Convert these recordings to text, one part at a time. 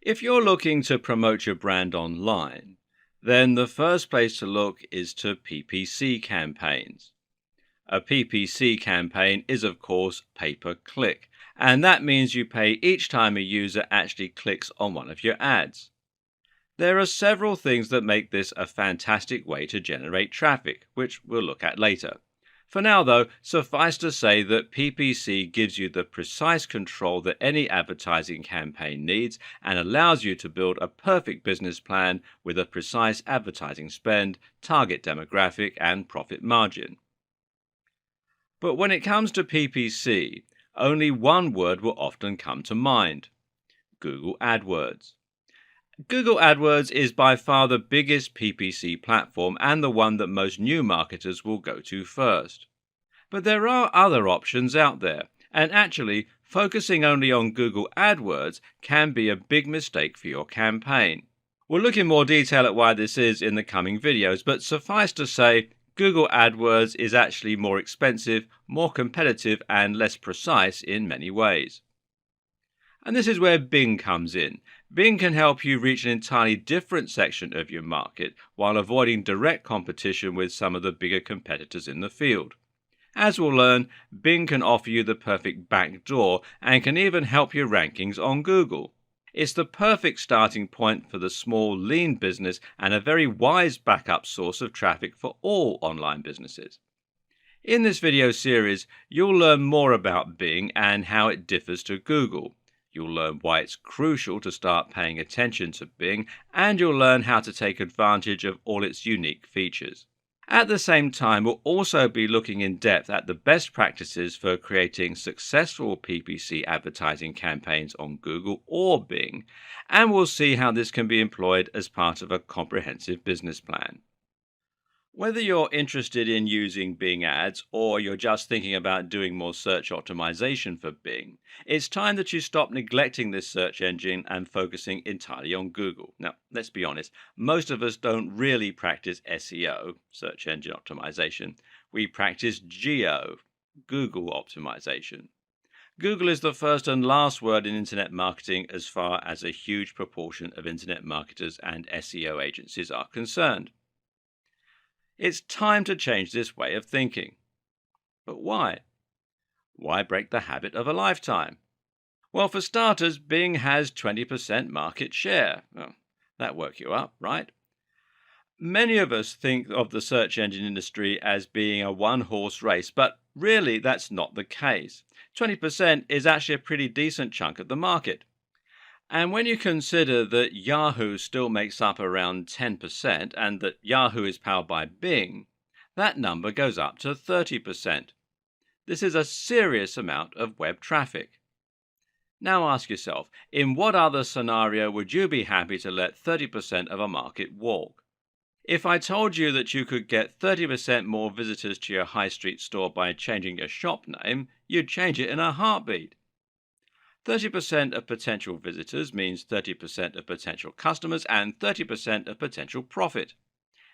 If you're looking to promote your brand online, then the first place to look is to PPC campaigns. A PPC campaign is, of course, pay-per-click, and that means you pay each time a user actually clicks on one of your ads. There are several things that make this a fantastic way to generate traffic, which we'll look at later. For now, though, suffice to say that PPC gives you the precise control that any advertising campaign needs and allows you to build a perfect business plan with a precise advertising spend, target demographic, and profit margin. But when it comes to PPC, only one word will often come to mind: Google AdWords. Google AdWords is by far the biggest PPC platform and the one that most new marketers will go to first. But there are other options out there, and actually, focusing only on Google AdWords can be a big mistake for your campaign. We'll look in more detail at why this is in the coming videos, but suffice to say, Google AdWords is actually more expensive, more competitive, and less precise in many ways. And this is where Bing comes in. Bing can help you reach an entirely different section of your market while avoiding direct competition with some of the bigger competitors in the field. As we'll learn, Bing can offer you the perfect backdoor and can even help your rankings on Google. It's the perfect starting point for the small, lean business and a very wise backup source of traffic for all online businesses. In this video series, you'll learn more about Bing and how it differs to Google. You'll learn why it's crucial to start paying attention to Bing, and you'll learn how to take advantage of all its unique features. At the same time, we'll also be looking in depth at the best practices for creating successful PPC advertising campaigns on Google or Bing, and we'll see how this can be employed as part of a comprehensive business plan. Whether you're interested in using Bing ads or you're just thinking about doing more search optimization for Bing, it's time that you stop neglecting this search engine and focusing entirely on Google. Now, let's be honest, most of us don't really practice SEO, search engine optimization. We practice GEO, Google optimization. Google is the first and last word in internet marketing as far as a huge proportion of internet marketers and SEO agencies are concerned. It's time to change this way of thinking. But why? Why break the habit of a lifetime? Well, for starters, Bing has 20% market share. Well, that woke you up, right? Many of us think of the search engine industry as being a one-horse race, but really that's not the case. 20% is actually a pretty decent chunk of the market. And when you consider that Yahoo still makes up around 10% and that Yahoo is powered by Bing, that number goes up to 30%. This is a serious amount of web traffic. Now ask yourself, in what other scenario would you be happy to let 30% of a market walk? If I told you that you could get 30% more visitors to your high street store by changing your shop name, you'd change it in a heartbeat. 30% of potential visitors means 30% of potential customers and 30% of potential profit.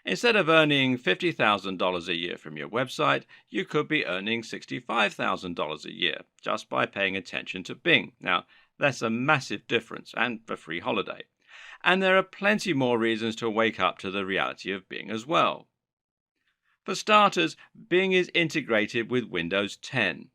Instead of earning $50,000 a year from your website, you could be earning $65,000 a year just by paying attention to Bing. Now, that's a massive difference and a free holiday. And there are plenty more reasons to wake up to the reality of Bing as well. For starters, Bing is integrated with Windows 10.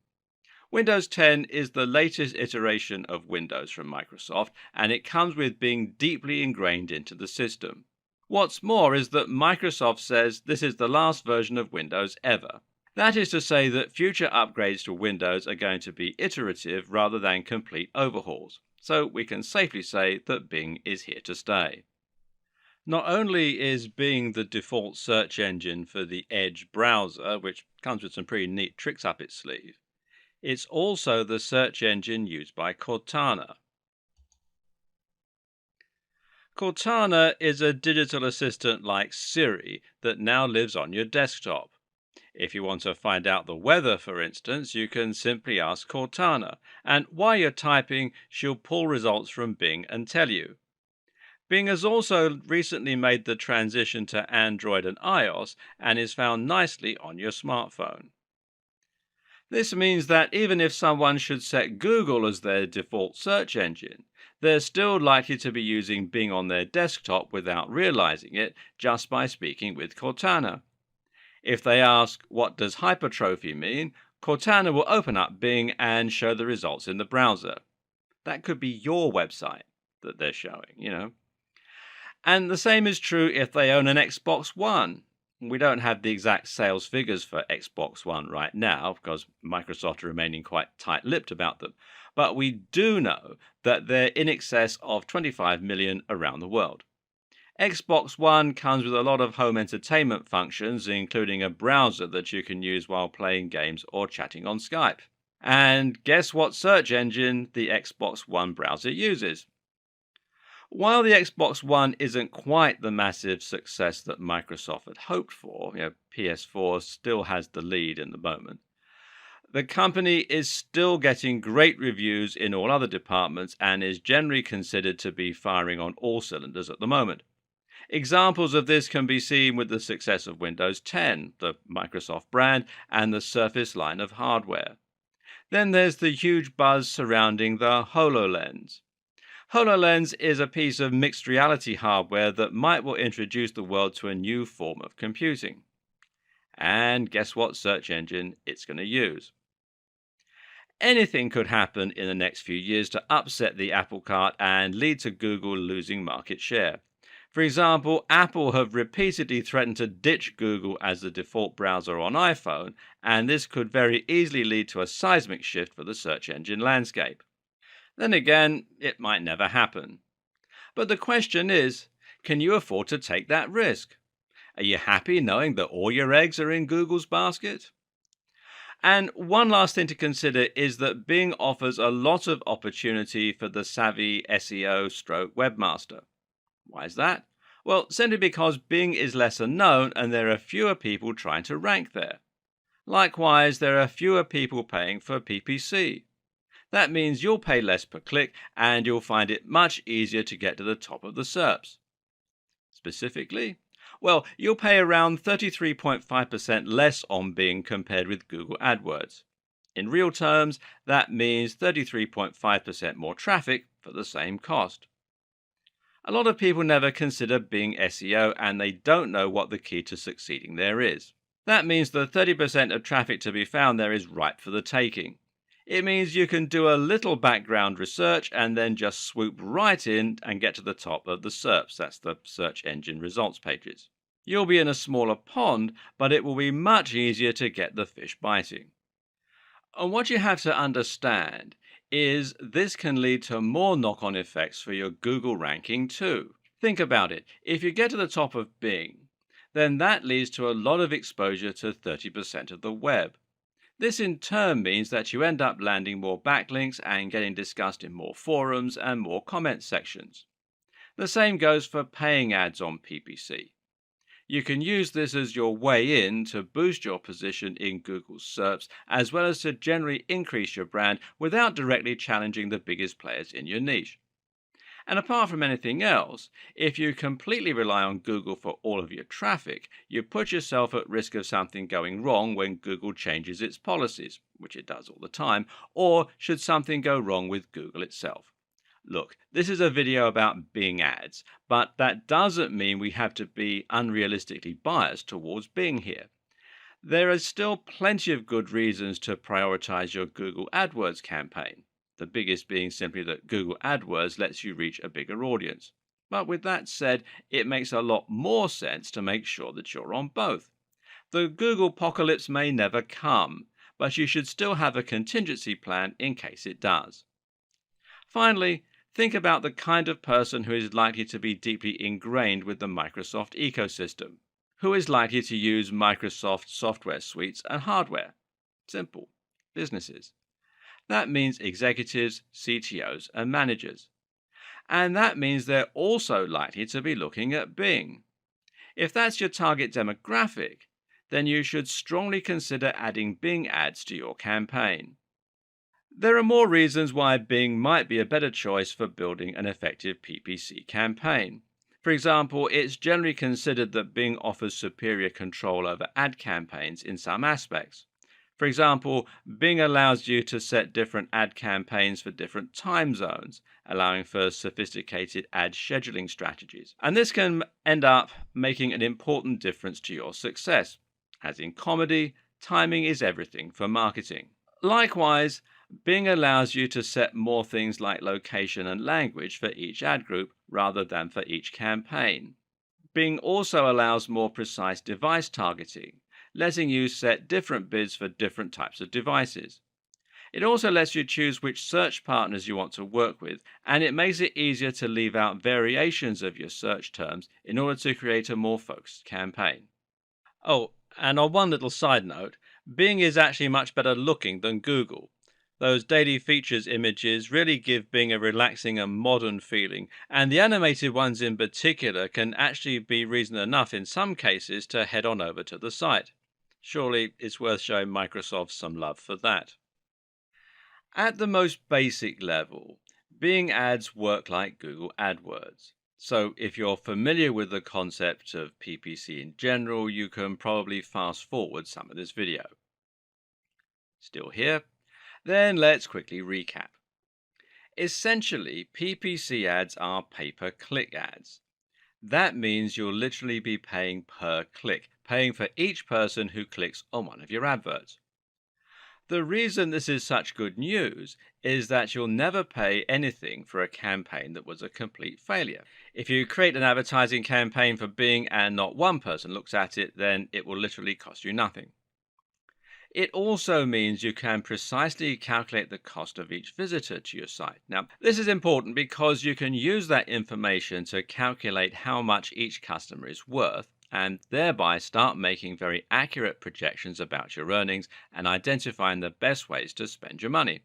Windows 10 is the latest iteration of Windows from Microsoft, and it comes with being deeply ingrained into the system. What's more is that Microsoft says this is the last version of Windows ever. That is to say that future upgrades to Windows are going to be iterative rather than complete overhauls. So we can safely say that Bing is here to stay. Not only is Bing the default search engine for the Edge browser, which comes with some pretty neat tricks up its sleeve, it's also the search engine used by Cortana. Cortana is a digital assistant like Siri that now lives on your desktop. If you want to find out the weather, for instance, you can simply ask Cortana, and while you're typing, she'll pull results from Bing and tell you. Bing has also recently made the transition to Android and iOS and is found nicely on your smartphone. This means that even if someone should set Google as their default search engine, they're still likely to be using Bing on their desktop without realizing it just by speaking with Cortana. If they ask, what does hypertrophy mean? Cortana will open up Bing and show the results in the browser. That could be your website that they're showing. And the same is true if they own an Xbox One. We don't have the exact sales figures for Xbox One right now because Microsoft are remaining quite tight lipped about them. But we do know that they're in excess of 25 million around the world. Xbox One comes with a lot of home entertainment functions, including a browser that you can use while playing games or chatting on Skype. And guess what search engine the Xbox One browser uses? While the Xbox One isn't quite the massive success that Microsoft had hoped for, PS4 still has the lead in the moment. The company is still getting great reviews in all other departments and is generally considered to be firing on all cylinders at the moment. Examples of this can be seen with the success of Windows 10, the Microsoft brand, and the Surface line of hardware. Then there's the huge buzz surrounding the HoloLens. HoloLens is a piece of mixed reality hardware that might well introduce the world to a new form of computing. And guess what search engine it's going to use? Anything could happen in the next few years to upset the apple cart and lead to Google losing market share. For example, Apple have repeatedly threatened to ditch Google as the default browser on iPhone, and this could very easily lead to a seismic shift for the search engine landscape. Then again, it might never happen. But the question is, can you afford to take that risk? Are you happy knowing that all your eggs are in Google's basket? And one last thing to consider is that Bing offers a lot of opportunity for the savvy SEO stroke webmaster. Why is that? Well, simply because Bing is lesser known and there are fewer people trying to rank there. Likewise, there are fewer people paying for PPC. That means you'll pay less per click and you'll find it much easier to get to the top of the SERPs. Specifically, well, you'll pay around 33.5% less on Bing compared with Google AdWords. In real terms, that means 33.5% more traffic for the same cost. A lot of people never consider Bing SEO and they don't know what the key to succeeding there is. That means the 30% of traffic to be found there is ripe for the taking. It means you can do a little background research and then just swoop right in and get to the top of the SERPs, that's the search engine results pages. You'll be in a smaller pond, but it will be much easier to get the fish biting. And what you have to understand is this can lead to more knock-on effects for your Google ranking too. Think about it. If you get to the top of Bing, then that leads to a lot of exposure to 30% of the web. This in turn means that you end up landing more backlinks and getting discussed in more forums and more comment sections. The same goes for paying ads on PPC. You can use this as your way in to boost your position in Google's SERPs, as well as to generally increase your brand without directly challenging the biggest players in your niche. And apart from anything else, if you completely rely on Google for all of your traffic, you put yourself at risk of something going wrong when Google changes its policies, which it does all the time, or should something go wrong with Google itself. Look, this is a video about Bing ads, but that doesn't mean we have to be unrealistically biased towards Bing here. There are still plenty of good reasons to prioritize your Google AdWords campaign. The biggest being simply that Google AdWords lets you reach a bigger audience. But with that said, it makes a lot more sense to make sure that you're on both. The Google apocalypse may never come, but you should still have a contingency plan in case it does. Finally, think about the kind of person who is likely to be deeply ingrained with the Microsoft ecosystem, who is likely to use Microsoft software suites and hardware. Simple. Businesses. That means executives, CTOs, and managers. And that means they're also likely to be looking at Bing. If that's your target demographic, then you should strongly consider adding Bing ads to your campaign. There are more reasons why Bing might be a better choice for building an effective PPC campaign. For example, it's generally considered that Bing offers superior control over ad campaigns in some aspects. For example, Bing allows you to set different ad campaigns for different time zones, allowing for sophisticated ad scheduling strategies. And this can end up making an important difference to your success. As in comedy, timing is everything for marketing. Likewise, Bing allows you to set more things like location and language for each ad group rather than for each campaign. Bing also allows more precise device targeting, letting you set different bids for different types of devices. It also lets you choose which search partners you want to work with, and it makes it easier to leave out variations of your search terms in order to create a more focused campaign. Oh, and on one little side note, Bing is actually much better looking than Google. Those daily features images really give Bing a relaxing and modern feeling, and the animated ones in particular can actually be reason enough in some cases to head on over to the site. Surely it's worth showing Microsoft some love for that. At the most basic level, Bing ads work like Google AdWords. So, if you're familiar with the concept of PPC in general, you can probably fast forward some of this video. Still here? Then let's quickly recap. Essentially, PPC ads are pay-per-click ads. That means you'll literally be paying per click, paying for each person who clicks on one of your adverts. The reason this is such good news is that you'll never pay anything for a campaign that was a complete failure. If you create an advertising campaign for Bing and not one person looks at it, then it will literally cost you nothing. It also means you can precisely calculate the cost of each visitor to your site. Now, this is important because you can use that information to calculate how much each customer is worth and thereby start making very accurate projections about your earnings and identifying the best ways to spend your money.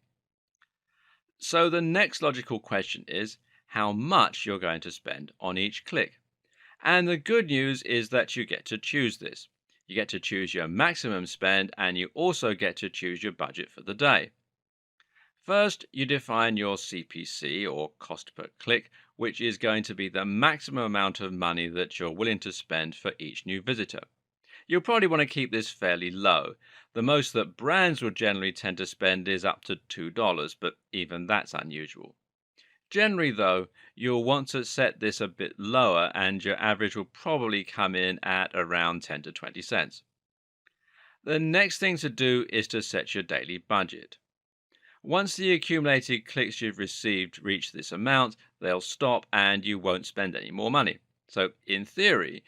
So, the next logical question is how much you're going to spend on each click. And the good news is that you get to choose this. You get to choose your maximum spend and you also get to choose your budget for the day. First, you define your CPC or cost per click, which is going to be the maximum amount of money that you're willing to spend for each new visitor. You'll probably want to keep this fairly low. The most that brands would generally tend to spend is up to $2, but even that's unusual. Generally, though, you'll want to set this a bit lower and your average will probably come in at around 10 to 20 cents. The next thing to do is to set your daily budget. Once the accumulated clicks you've received reach this amount, they'll stop and you won't spend any more money. So, in theory,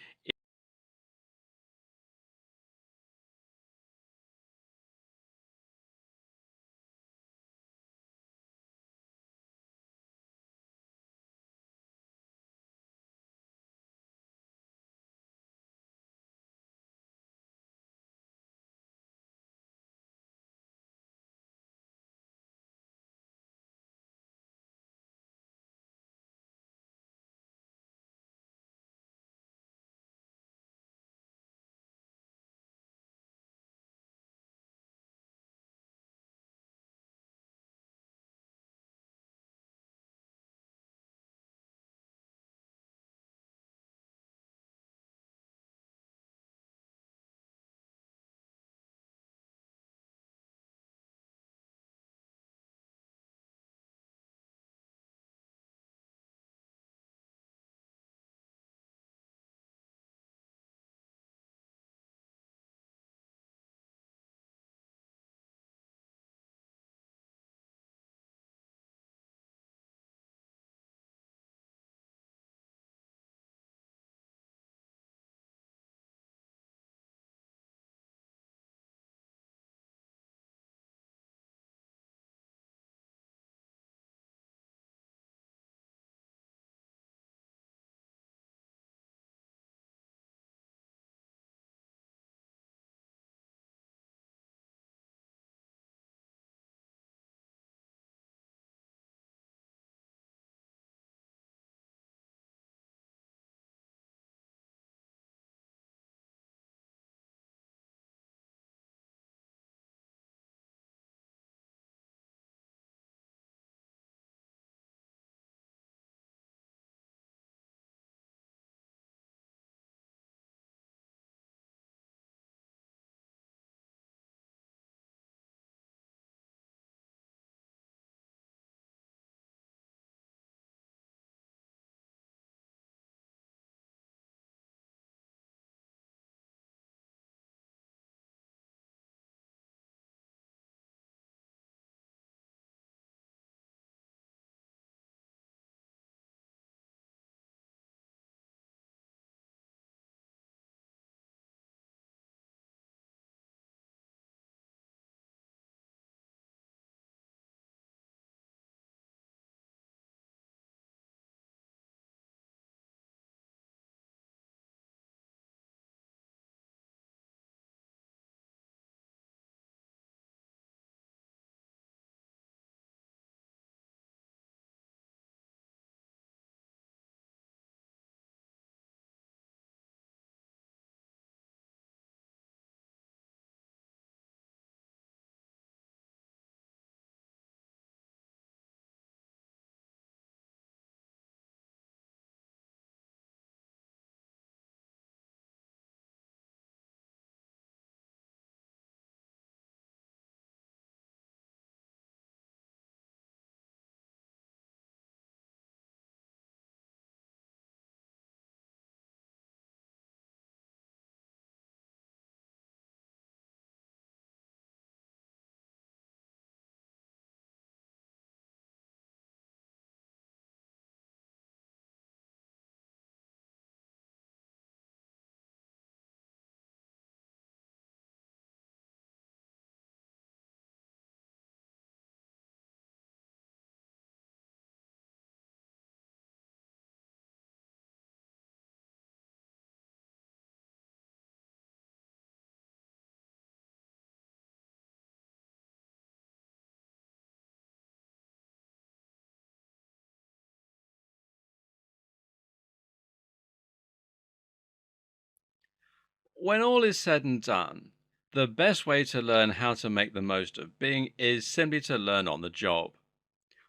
When all is said and done, the best way to learn how to make the most of Bing is simply to learn on the job.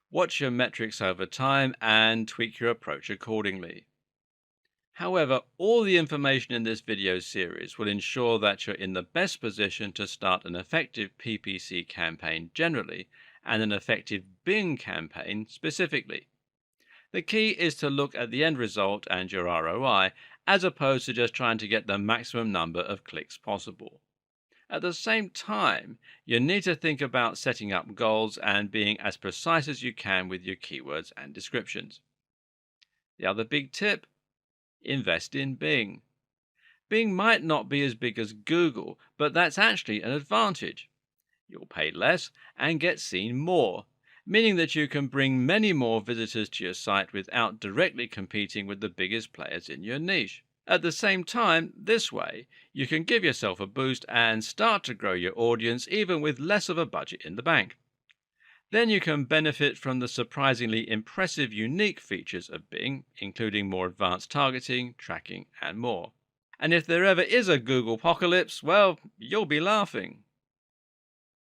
Watch your metrics over time and tweak your approach accordingly. However, all the information in this video series will ensure that you're in the best position to start an effective PPC campaign generally and an effective Bing campaign specifically. The key is to look at the end result and your ROI as opposed to just trying to get the maximum number of clicks possible. At the same time, you need to think about setting up goals and being as precise as you can with your keywords and descriptions. The other big tip: invest in Bing. Bing might not be as big as Google, but that's actually an advantage. You'll pay less and get seen more, meaning that you can bring many more visitors to your site without directly competing with the biggest players in your niche. At the same time, this way, you can give yourself a boost and start to grow your audience even with less of a budget in the bank. Then you can benefit from the surprisingly impressive unique features of Bing, including more advanced targeting, tracking, and more. And if there ever is a Google apocalypse, well, you'll be laughing.